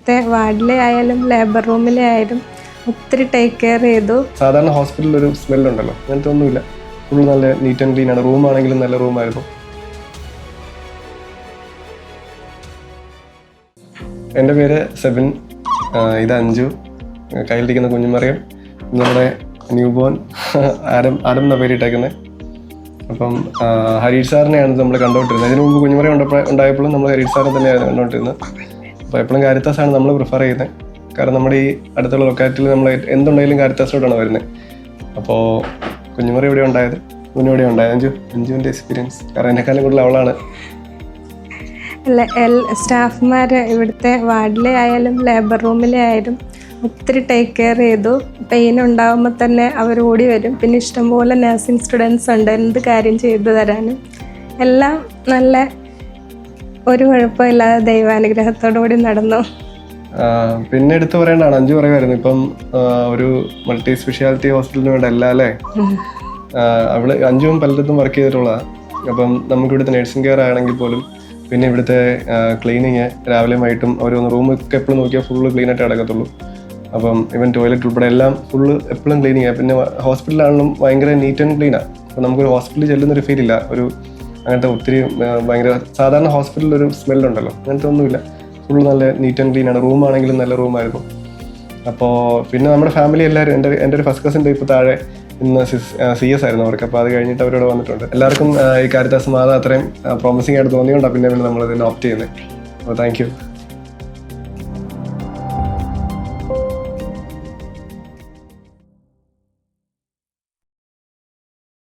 ഇവിടുത്തെ വാർഡിലെ ആയാലും ലേബർ റൂമിലെ ആയാലും ഒത്തിരി ടേക്ക് കെയർ ചെയ്തു. സാധാരണ ഹോസ്പിറ്റലിൽ ഒരു സ്മെല്ലുണ്ടല്ലോ, അങ്ങനത്തെ ഒന്നുമില്ല. ഫുൾ നല്ല നീറ്റ് ആൻഡ് ക്ലീൻ ആണ്. റൂമാണെങ്കിലും നല്ല റൂമായിരുന്നു. എൻ്റെ പേര് സെബിൻ, ഇത് അഞ്ജു, കയ്യിലിരിക്കുന്ന കുഞ്ഞുമറിയം, നമ്മുടെ ന്യൂ ബോൺ ആരം എന്ന പേരിട്ടേക്കുന്നത്. അപ്പം ഹരീഷ് സാറിനെയാണ് നമ്മൾ കണ്ടുകൊണ്ടിരുന്നത്. അതിന് മുമ്പ് കുഞ്ഞുമറിയം ഉണ്ടായപ്പോഴും നമ്മൾ ഹരീഷ് സാറിനെ തന്നെയായിരുന്നു കണ്ടുകൊണ്ടിരുന്നത്. അപ്പോൾ എപ്പോഴും കാരിത്താസാണ് നമ്മൾ പ്രിഫർ ചെയ്യുന്നത്. കാരണം നമ്മുടെ ഈ അടുത്തുള്ള ലൊക്കാലിറ്റിയിൽ നമ്മൾ എന്തുണ്ടെങ്കിലും കാരിത്താസിലോട്ടാണ് വരുന്നത്. അപ്പോൾ കുഞ്ഞുമറി ഇവിടെ ഉണ്ടായത്, കുഞ്ഞുവിടെ ഉണ്ടായത്. അഞ്ജുവിൻ്റെ എക്സ്പീരിയൻസ്, കാരണം എന്നെക്കാളും കൂടുതൽ അവളാണ്. സ്റ്റാഫ്മാർ ഇവിടുത്തെ വാർഡിലെ ആയാലും ലേബർ റൂമിലെ ആയാലും ഒത്തിരി ടേക്ക് കെയർ ചെയ്തു. പെയിൻ ഉണ്ടാകുമ്പോൾ തന്നെ അവർ ഓടി വരും. പിന്നെ ഇഷ്ടംപോലെ നഴ്സിംഗ് സ്റ്റുഡൻസ് ഉണ്ട് എന്ത് കാര്യം ചെയ്തു തരാനും. എല്ലാം നല്ല ഒരു കുഴപ്പമില്ലാതെ ദൈവാനുഗ്രഹത്തോടു കൂടി നടന്നു. പിന്നെ എടുത്തു പറയേണ്ടതാണ്, അഞ്ജു പറയുമായിരുന്നു ഇപ്പം ഒരു മൾട്ടി സ്പെഷ്യാലിറ്റി ഹോസ്പിറ്റലിന് വേണ്ട അല്ല അല്ലേ. അഞ്ജുവും പലയിടത്തും വർക്ക് ചെയ്തിട്ടുള്ളതാണ്. അപ്പം നമുക്ക് ഇവിടുത്തെ നഴ്സിംഗ് കെയർ ആണെങ്കിൽ പോലും, പിന്നെ ഇവിടുത്തെ ക്ലീനിങ് രാവിലെ വൈകിട്ടും ഓരോന്ന് റൂമൊക്കെ എപ്പോഴും നോക്കിയാൽ ഫുള്ള് ക്ലീനായിട്ട് കിടക്കത്തുള്ളൂ. അപ്പം ഇവൻ ടോയ്ലറ്റ് ഉൾപ്പെടെ എല്ലാം ഫുള്ള് എപ്പോഴും ക്ലീനിങ്. പിന്നെ ഹോസ്പിറ്റലാണെങ്കിലും ഭയങ്കര നീറ്റ് ആൻഡ് ക്ലീനാണ്. അപ്പോൾ നമുക്കൊരു ഹോസ്പിറ്റലിൽ ചെല്ലുന്നൊരു ഫീൽ ഇല്ല. അങ്ങനത്തെ ഒത്തിരി ഭയങ്കര സാധാരണ ഹോസ്പിറ്റലിൽ ഒരു സ്മെല്ലുണ്ടല്ലോ, അങ്ങനത്തെ ഒന്നുമില്ല. ഫുള്ള് നല്ല നീറ്റ് ആൻഡ് ക്ലീൻ ആണ്. റൂമാണെങ്കിലും നല്ല റൂമായിരുന്നു. അപ്പോൾ പിന്നെ നമ്മുടെ ഫാമിലി എല്ലാവരും, എൻ്റെ ഒരു ഫസ്റ്റ് കസിൻ്റെ ഇപ്പോൾ താഴെ ഇന്ന് CS ആയിരുന്നു അവർക്ക്. അപ്പോൾ അത് കഴിഞ്ഞിട്ട് അവരോട് വന്നിട്ടുണ്ട്. എല്ലാവർക്കും ഈ കാരിത്താസ് മാത അത്രയും പ്രോമിസിംഗ് ആയിട്ട് തോന്നിയോണ്ടാണ് പിന്നെ നമ്മളതിനെ ഓപ്റ്റ് ചെയ്യുന്നത്. അപ്പോൾ താങ്ക് യു.